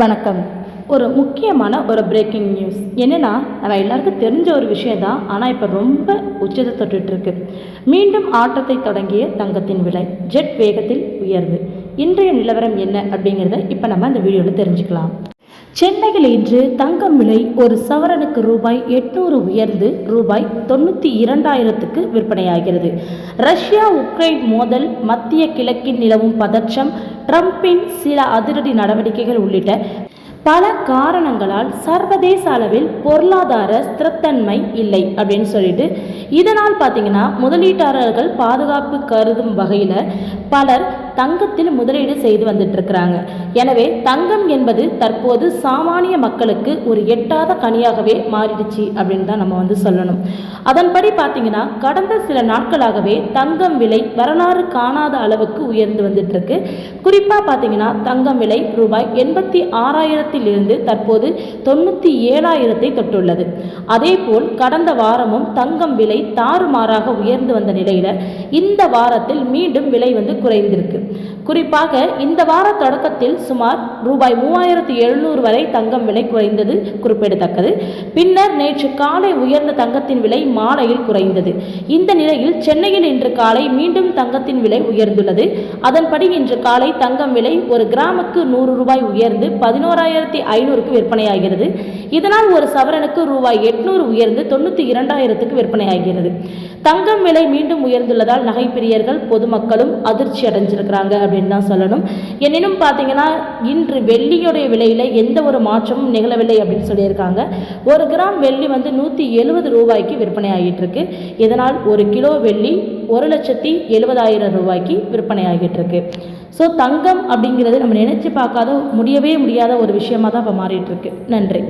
வணக்கம். ஒரு முக்கியமான ஒரு பிரேக்கிங் நியூஸ் என்னென்னா, நம்ம எல்லாருக்கும் தெரிஞ்ச ஒரு விஷயம் தான். ஆனால் இப்போ ரொம்ப உச்சத்தை தொட்டுட்ருக்கு. மீண்டும் ஆட்டத்தை தொடங்கிய தங்கத்தின் விலை ஜெட் வேகத்தில் உயர்வு. இன்றைய நிலவரம் என்ன அப்படிங்கிறத இப்போ நம்ம இந்த வீடியோவில் தெரிஞ்சுக்கலாம். சென்னையில் இன்று தங்கம் விலை ஒரு சவரனுக்கு ரூபாய் 800 உயர்ந்து ரூபாய் 92,000க்கு விற்பனையாகிறது. ரஷ்யா உக்ரைன் மோதல், மத்திய கிழக்கில் நிலவும் பதற்றம், ட்ரம்பின் சில அதிரடி நடவடிக்கைகள் உள்ளிட்ட பல காரணங்களால் சர்வதேச அளவில் பொருளாதார ஸ்திரத்தன்மை இல்லை அப்படின்னு சொல்லிட்டு இதனால் பார்த்தீங்கன்னா முதலீட்டாளர்கள் பாதுகாப்பு கருதும் வகையில் பலர் தங்கத்தில் முதலீடு செய்து வந்துட்டு இருக்கிறாங்க. எனவே தங்கம் என்பது தற்போது சாமானிய மக்களுக்கு ஒரு எட்டாத கனியாகவே மாறிடுச்சு அப்படின்னு தான் நம்ம சொல்லணும். அதன்படி பார்த்தீங்கன்னா கடந்த சில நாட்களாகவே தங்கம் விலை வரலாறு காணாத அளவுக்கு உயர்ந்து வந்துட்டு இருக்கு. குறிப்பாக பார்த்தீங்கன்னா தங்கம் விலை ரூபாய் 86,000 தற்போது 97,000 தொட்டுள்ளது. அதேபோல் கடந்த வாரமும் தங்கம் விலை தாறுமாறாக உயர்ந்து வந்த நிலையில இந்த வாரத்தில் மீண்டும் விலை குறைந்திருக்கு. குறிப்பாக இந்த வார தொடக்கத்தில் சுமார் ரூபாய் 3,700 வரை தங்கம் விலை குறைந்தது குறிப்பிடத்தக்கது. பின்னர் நேற்று காலை உயர்ந்த தங்கத்தின் விலை மாலையில் குறைந்தது. இந்த நிலையில் சென்னையில் இன்று காலை மீண்டும் தங்கத்தின் விலை உயர்ந்துள்ளது. அதன்படி இன்று காலை தங்கம் விலை ஒரு கிராமுக்கு 100 ரூபாய் உயர்ந்து 11,500க்கு விற்பனையாகிறது. இதனால் ஒரு சவரனுக்கு ரூபாய் 800 உயர்ந்து 92,000க்கு விற்பனையாகிறது. தங்கம் விலை மீண்டும் உயர்ந்துள்ளதால் நகை பிரியர்கள் பொதுமக்களும் அதிர்ச்சி அடைஞ்சிருக்கிறாங்க அப்படின்னு தான் சொல்லணும். எனினும் பார்த்தீங்கன்னா இன்று வெள்ளியுடைய விலையில் எந்த ஒரு மாற்றமும் நிகழவில்லை அப்படின்னு சொல்லியிருக்காங்க. ஒரு கிராம் வெள்ளி 170 ரூபாய்க்கு விற்பனை ஆகிட்டு இருக்கு. இதனால் ஒரு கிலோ வெள்ளி 1,70,000 ரூபாய்க்கு விற்பனை ஆகிட்டு இருக்கு. ஸோ தங்கம் அப்படிங்கிறது நம்ம நினைச்சு பார்க்காத முடியவே முடியாத ஒரு விஷயமா தான் இப்போ மாறிட்டு இருக்கு. நன்றி.